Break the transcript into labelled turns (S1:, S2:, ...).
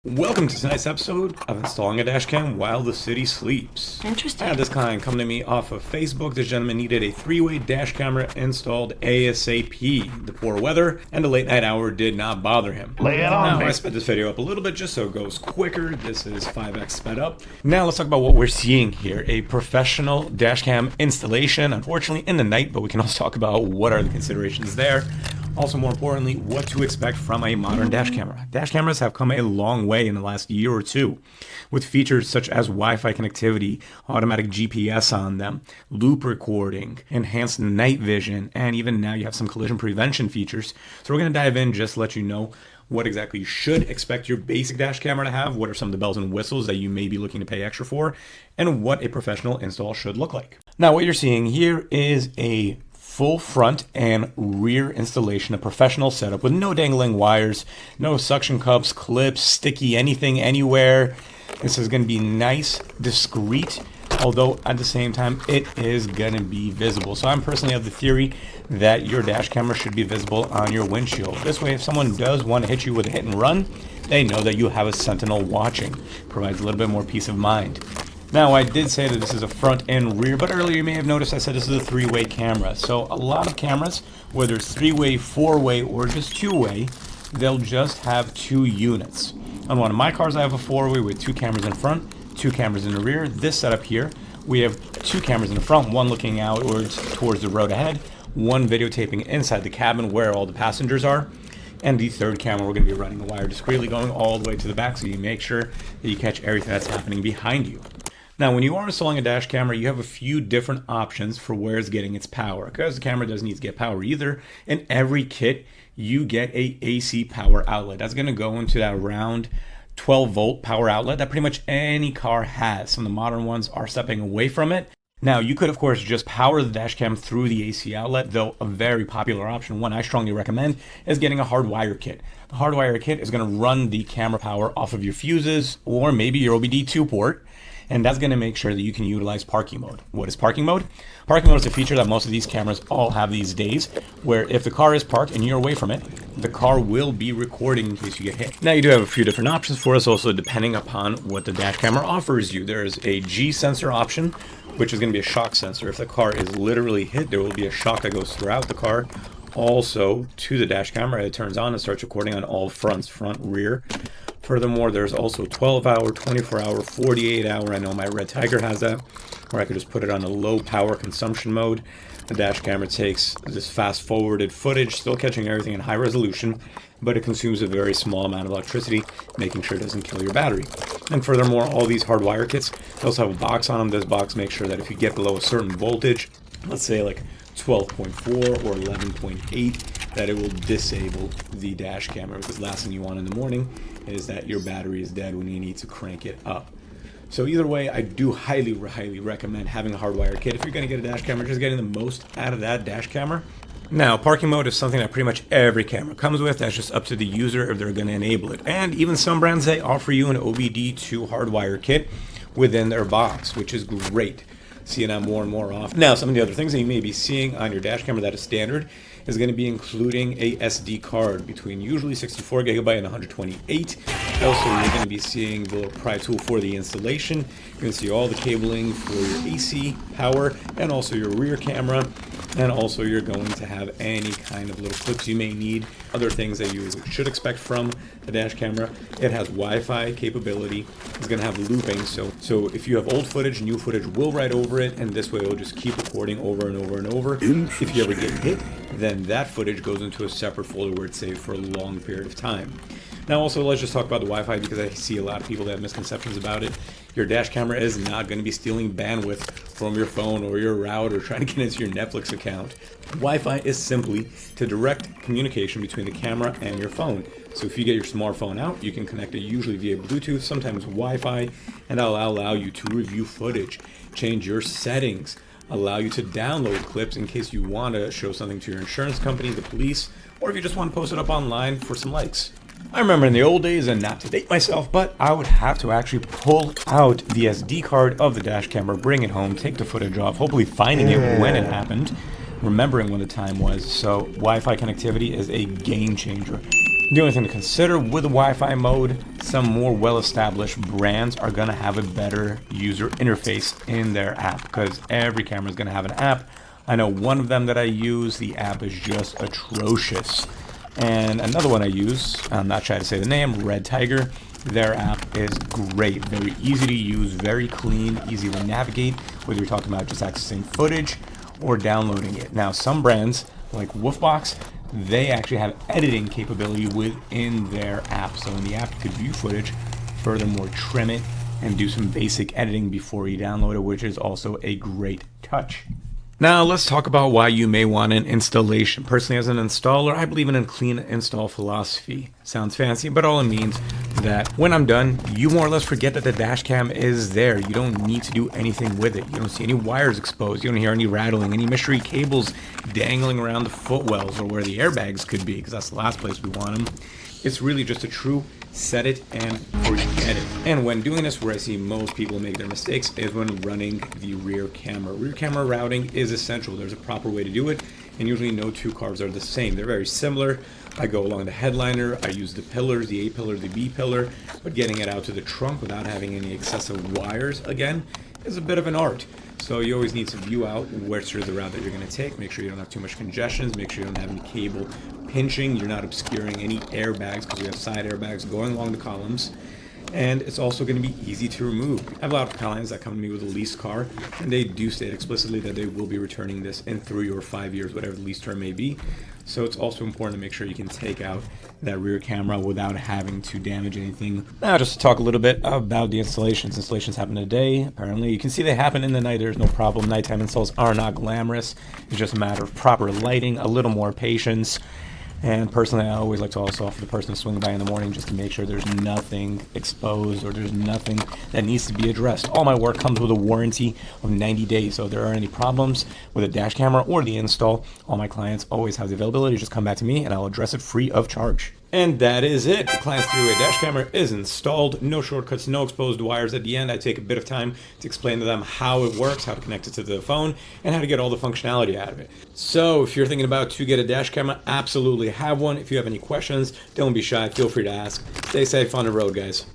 S1: Welcome to tonight's episode of Installing a Dashcam While the City Sleeps.
S2: Interesting.
S1: I had this client come to me off of Facebook. This gentleman needed a three-way dash camera installed ASAP. The poor weather and the late night hour did not bother him.
S3: Lay it on,
S1: Now, I sped this video up a little bit just so it goes quicker. This is 5x sped up. Now let's talk about what we're seeing here. A professional dashcam installation, unfortunately in the night, but we can also talk about what are the considerations there. Also, more importantly, what to expect from a modern dash camera. Dash cameras have come a long way in the last year or two, with features such as Wi-Fi connectivity, automatic GPS on them, loop recording, enhanced night vision, and even now you have some collision prevention features. So we're going to dive in just to let you know what exactly you should expect your basic dash camera to have, what are some of the bells and whistles that you may be looking to pay extra for, and what a professional install should look like. Now, what you're seeing here is a full front and rear installation, a professional setup with no dangling wires, no suction cups, clips, sticky anything anywhere. This is going to be nice, discreet, although at the same time it is going to be visible. So I'm personally of the theory that your dash camera should be visible on your windshield. This way, if someone does want to hit you with a hit and run, they know that you have a sentinel watching. Provides a little bit more peace of mind. Now, I did say that this is a front and rear, but earlier you may have noticed I said this is a three-way camera. So a lot of cameras, whether it's three-way, four-way, or just two-way, they'll just have two units. On one of my cars, I have a four-way with two cameras in front, two cameras in the rear. This setup here, we have two cameras in the front, one looking outwards towards the road ahead, one videotaping inside the cabin where all the passengers are. And the third camera, we're going to be running a wire discreetly going all the way to the back so you make sure that you catch everything that's happening behind you. Now, when you are installing a dash camera, you have a few different options for where it's getting its power, because the camera doesn't need to get power either. In every kit, you get a AC power outlet. That's going to go into that round 12-volt power outlet that pretty much any car has. Some of the modern ones are stepping away from it. Now, you could, of course, just power the dash cam through the AC outlet, though a very popular option, one I strongly recommend, is getting a hardwire kit. The hardwire kit is going to run the camera power off of your fuses or maybe your OBD2 port. And that's going to make sure that you can utilize parking mode. What is parking mode? Parking mode is a feature that most of these cameras all have these days, where if the car is parked and you're away from it, the car will be recording in case you get hit. Now, you do have a few different options for us, also depending upon what the dash camera offers you. There is a G sensor option, which is going to be a shock sensor. If the car is literally hit, there will be a shock that goes throughout the car. Also, to the dash camera, it turns on and starts recording on all fronts, front, rear. Furthermore, there's also 12-hour, 24-hour, 48-hour. I know my Red Tiger has that, where I could just put it on a low power consumption mode. The dash camera takes this fast-forwarded footage, still catching everything in high resolution, but it consumes a very small amount of electricity, making sure it doesn't kill your battery. And furthermore, all these hardwire kits, they also have a box on them. This box makes sure that if you get below a certain voltage, let's say like 12.4 or 11.8, that it will disable the dash camera, because the last thing you want in the morning is that your battery is dead when you need to crank it up. So either way, I do highly recommend having a hardwire kit. If you're going to get a dash camera, just getting the most out of that dash camera. Now, parking mode is something that pretty much every camera comes with. That's just up to the user if they're going to enable it. And even some brands, they offer you an OBD2 hardwire kit within their box, which is great. Seeing that more and more often. Now, some of the other things that you may be seeing on your dash camera that is standard is going to be including a SD card between usually 64 gigabyte and 128. Also, you're going to be seeing the little pry tool for the installation. You're going to see all the cabling for your AC power and also your rear camera. And also you're going to have any kind of little clips you may need. Other things that you should expect from the dash camera. It has Wi-Fi capability. It's going to have looping. So if you have old footage, new footage will write over it. And this way it'll just keep recording over and over and over. If you ever get hit, then that footage goes into a separate folder where it's saved for a long period of time. Now also, let's just talk about the Wi-Fi, because I see a lot of people that have misconceptions about it. Your dash camera is not going to be stealing bandwidth from your phone or your router trying to get into your Netflix account. Wi-Fi is simply to direct communication between the camera and your phone. So if you get your smartphone out, you can connect it usually via Bluetooth, sometimes Wi-Fi, and that'll allow you to review footage, change your settings, allow you to download clips in case you want to show something to your insurance company, the police, or if you just want to post it up online for some likes. I remember in the old days, and not to date myself, but I would have to actually pull out the SD card of the dash camera, bring it home, take the footage off, hopefully finding it when it happened, remembering when the time was. So Wi-Fi connectivity is a game changer. The only thing to consider with the Wi-Fi mode, some more well-established brands are going to have a better user interface in their app, because every camera is going to have an app. I know one of them that I use, the app is just atrocious. And another one I use, I'm not trying to say the name, Red Tiger, their app is great. Very easy to use, very clean, easy to navigate, whether you're talking about just accessing footage or downloading it. Now, some brands, like Woofbox, they actually have editing capability within their app. So in the app, you could view footage, furthermore trim it, and do some basic editing before you download it, which is also a great touch. Now let's talk about why you may want an installation. Personally, as an installer, I believe in a clean install philosophy. Sounds fancy, but all it means that when I'm done, you more or less forget that the dash cam is there. You don't need to do anything with it. You don't see any wires exposed. You don't hear any rattling, any mystery cables dangling around the footwells or where the airbags could be, because that's the last place we want them. It's really just a true set it and forget it. And when doing this, where I see most people make their mistakes is when running the rear camera. Rear camera routing is essential. There's a proper way to do it, and usually no two cars are the same. They're very similar. I go along the headliner, I use the pillars, the A pillar, the B pillar, but getting it out to the trunk without having any excessive wires, again, is a bit of an art. So you always need to view out which is the route that you're going to take. Make sure you don't have too much congestions. Make sure you don't have any cable pinching. You're not obscuring any airbags, because we have side airbags going along the columns. And it's also going to be easy to remove. I have a lot of clients that come to me with a leased car, and they do state explicitly that they will be returning this in 3 or 5 years, whatever the lease term may be. So it's also important to make sure you can take out that rear camera without having to damage anything. Now, just to talk a little bit about the installations. Installations happen today. Apparently, you can see they happen in the night. There's no problem. Nighttime installs are not glamorous. It's just a matter of proper lighting, a little more patience. And personally, I always like to also offer the person to swing by in the morning just to make sure there's nothing exposed or there's nothing that needs to be addressed. All my work comes with a warranty of 90 days. So if there are any problems with a dash camera or the install, all my clients always have the availability to just come back to me and I'll address it free of charge. And that is it. The client's three-way dash camera is installed. No shortcuts, no exposed wires. At the end, I take a bit of time to explain to them how it works, how to connect it to the phone, and how to get all the functionality out of it. So if you're thinking about to get a dash camera, absolutely have one. If you have any questions, don't be shy. Feel free to ask. Stay safe on the road, guys.